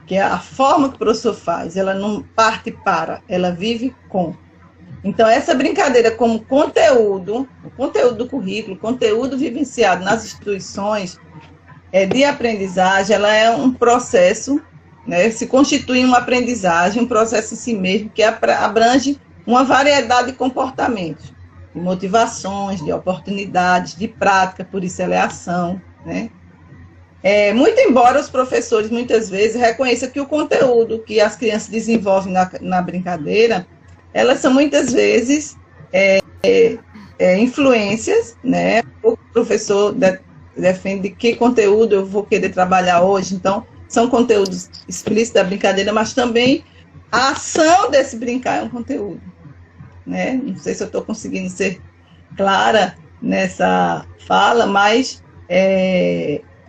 Que é a forma que o professor faz, ela não parte para, ela vive com. Então, essa brincadeira como conteúdo, o conteúdo do currículo, conteúdo vivenciado nas instituições de aprendizagem, ela é um processo, né, se constitui em uma aprendizagem, um processo em si mesmo, que abrange uma variedade de comportamentos, de motivações, de oportunidades, de prática, por isso ela é ação, né? Muito embora os professores, muitas vezes, reconheçam que o conteúdo que as crianças desenvolvem na brincadeira, elas são, muitas vezes, influências, né? O professor defende que conteúdo eu vou querer trabalhar hoje, então, são conteúdos explícitos da brincadeira, mas também a ação desse brincar é um conteúdo, né? Não sei se eu estou conseguindo ser clara nessa fala, mas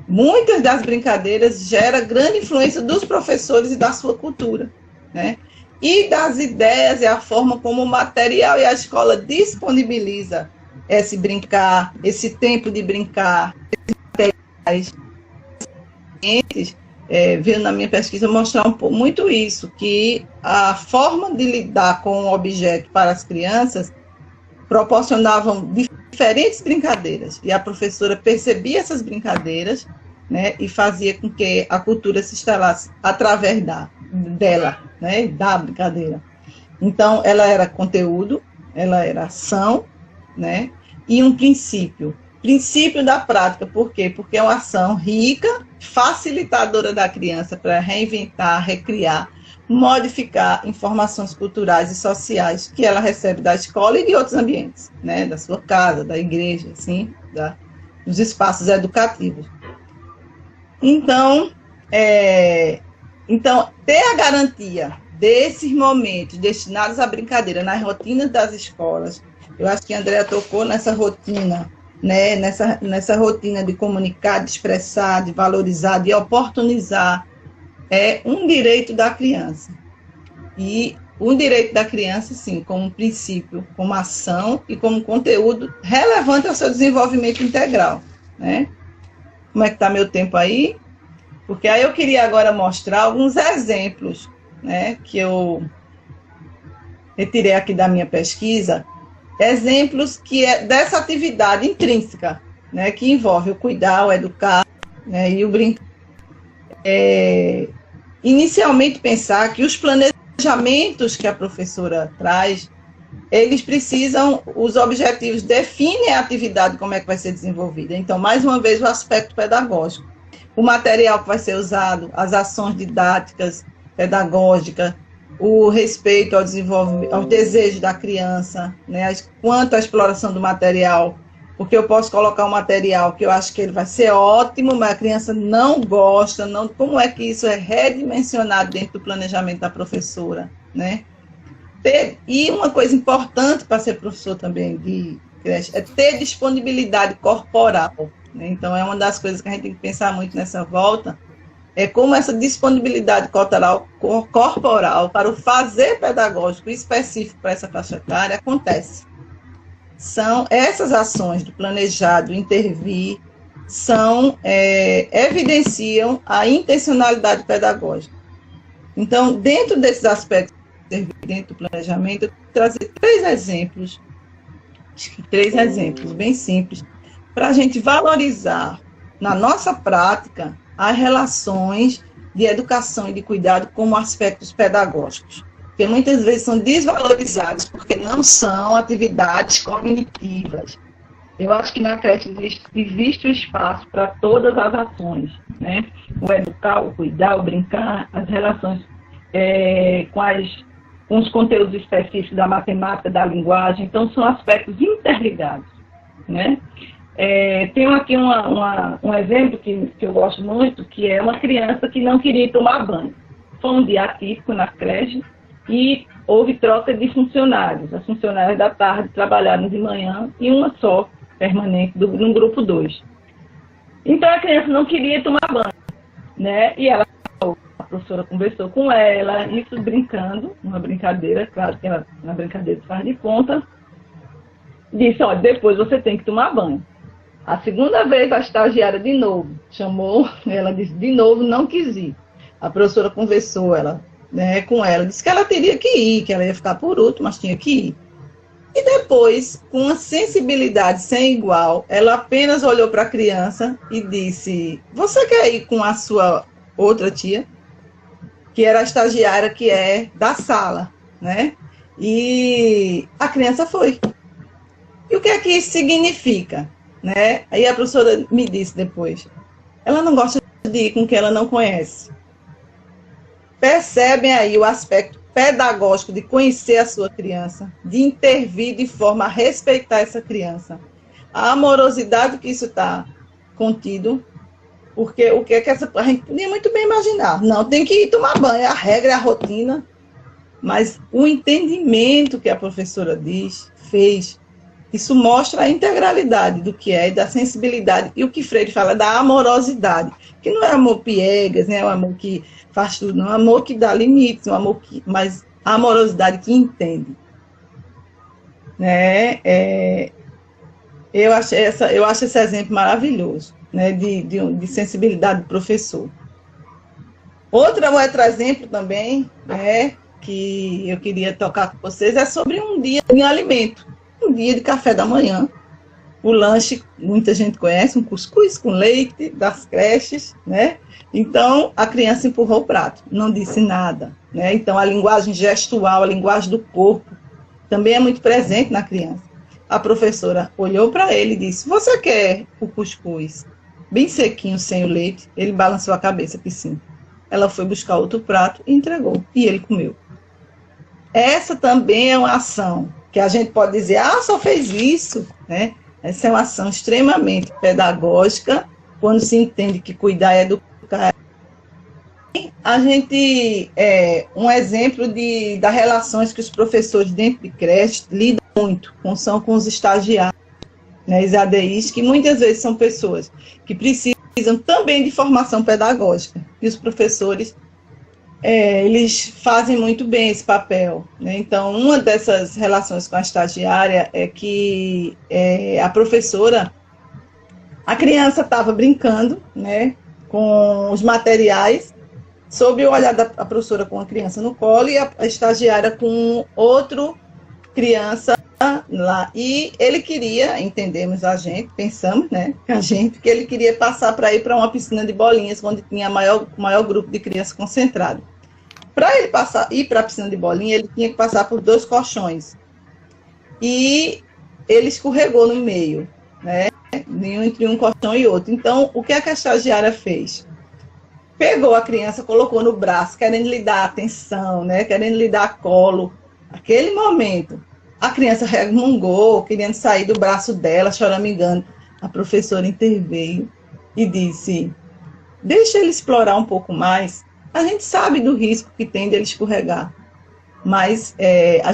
muitas das brincadeiras geram grande influência dos professores e da sua cultura, né? E das ideias e a forma como o material e a escola disponibiliza esse brincar, esse tempo de brincar, esses materiais, veio na minha pesquisa mostrar muito isso, que a forma de lidar com o objeto para as crianças proporcionavam diferentes brincadeiras, e a professora percebia essas brincadeiras, né, e fazia com que a cultura se instalasse através dela, né, da brincadeira. Então, ela era conteúdo, ela era ação, né, e um princípio da prática. Por quê? Porque é uma ação rica, facilitadora da criança para reinventar, recriar, modificar informações culturais e sociais que ela recebe da escola e de outros ambientes, né, da sua casa, da igreja, assim, dos espaços educativos. Então, ter a garantia desses momentos destinados à brincadeira nas rotinas das escolas, eu acho que a Andrea tocou nessa rotina, né, nessa rotina de comunicar, de expressar, de valorizar, de oportunizar, é um direito da criança. E um direito da criança, sim, como princípio, como ação e como conteúdo relevante ao seu desenvolvimento integral, né? Como é que está meu tempo aí? Porque aí eu queria agora mostrar alguns exemplos, né, que eu retirei aqui da minha pesquisa, exemplos que dessa atividade intrínseca, né, que envolve o cuidar, o educar, né, e o brincar. Inicialmente pensar que os planejamentos que a professora traz, eles precisam, os objetivos definem a atividade, como é que vai ser desenvolvida. Então, mais uma vez, o aspecto pedagógico. O material que vai ser usado, as ações didáticas, pedagógicas, o respeito ao desenvolvimento, aos desejos da criança, né? Quanto à exploração do material, porque eu posso colocar um material que eu acho que ele vai ser ótimo, mas a criança não gosta, não, como é que isso é redimensionado dentro do planejamento da professora, né? E uma coisa importante para ser professor também de creche é ter disponibilidade corporal, né? Então, é uma das coisas que a gente tem que pensar muito nessa volta, é como essa disponibilidade corporal para o fazer pedagógico específico para essa faixa etária acontece. São essas ações do planejado, intervir, evidenciam a intencionalidade pedagógica. Então, dentro desses aspectos, dentro do planejamento, eu vou trazer três exemplos bem simples, para a gente valorizar na nossa prática as relações de educação e de cuidado como aspectos pedagógicos, que muitas vezes são desvalorizados porque não são atividades cognitivas. Eu acho que na creche existe o espaço para todas as ações, né? O educar, o cuidar, o brincar, as relações com os conteúdos específicos da matemática, da linguagem. Então, são aspectos interligados, né? Tenho aqui um exemplo que eu gosto muito, que é uma criança que não queria tomar banho. Foi um dia atípico na creche e houve troca de funcionários. As funcionárias da tarde trabalharam de manhã e uma só permanente no grupo 2. Então, a criança não queria tomar banho, né? E a professora conversou com ela, isso brincando, uma brincadeira, claro que ela, na brincadeira faz de conta, disse, olha, depois você tem que tomar banho. A segunda vez, a estagiária de novo chamou, ela disse, de novo, não quis ir. A professora conversou com ela, disse que ela teria que ir, que ela ia ficar por último, mas tinha que ir. E depois, com uma sensibilidade sem igual, ela apenas olhou para a criança e disse, você quer ir com a sua outra tia? Que era a estagiária que é da sala, né? E a criança foi. E o que é que isso significa? Né? Aí a professora me disse depois, ela não gosta de ir com quem ela não conhece. Percebem aí o aspecto pedagógico de conhecer a sua criança, de intervir de forma a respeitar essa criança. A amorosidade que isso está contido, porque o que é que a gente podia muito bem imaginar. Não, tem que ir tomar banho, a regra, a rotina, mas o entendimento que a professora fez, isso mostra a integralidade do que é, da sensibilidade, e o que Freire fala da amorosidade, que não é amor piegas, né, o amor que faz tudo, não é amor que dá limites, mas a amorosidade que entende. Né? Eu acho esse exemplo maravilhoso, né, de sensibilidade do professor. Outro exemplo também, né, que eu queria tocar com vocês, é sobre um dia de alimento. Um dia de café da manhã, o lanche, muita gente conhece, um cuscuz com leite das creches, né? Então, a criança empurrou o prato, não disse nada, né? Então, a linguagem gestual, a linguagem do corpo, também é muito presente na criança. A professora olhou para ele e disse, você quer o cuscuz bem sequinho, sem o leite? Ele balançou a cabeça que sim. Ela foi buscar outro prato e entregou, e ele comeu. Essa também é uma ação que a gente pode dizer, só fez isso, né? Essa é uma ação extremamente pedagógica, quando se entende que cuidar é educar. A gente, um exemplo das relações que os professores dentro de creche lidam muito, são com os estagiários, né, os ADIs, que muitas vezes são pessoas que precisam também de formação pedagógica, e os professores eles fazem muito bem esse papel, né? Então, uma dessas relações com a estagiária é que a professora, a criança estava brincando, né, com os materiais, sob o olhar da professora com a criança no colo e a estagiária com outra criança lá. E ele queria, pensamos, né, que ele queria passar para ir para uma piscina de bolinhas, onde tinha maior grupo de crianças concentrado. Para ele ir para a piscina de bolinha, ele tinha que passar por 2 colchões. e ele escorregou no meio, né? Entre um colchão e outro. Então, o que a estagiária fez? Pegou a criança, colocou no braço, querendo lhe dar atenção, né? Querendo lhe dar colo. Naquele momento, a criança resmungou, querendo sair do braço dela, choramingando. A professora interveio e disse: deixa ele explorar um pouco mais. A gente sabe do risco que tem dele escorregar, mas a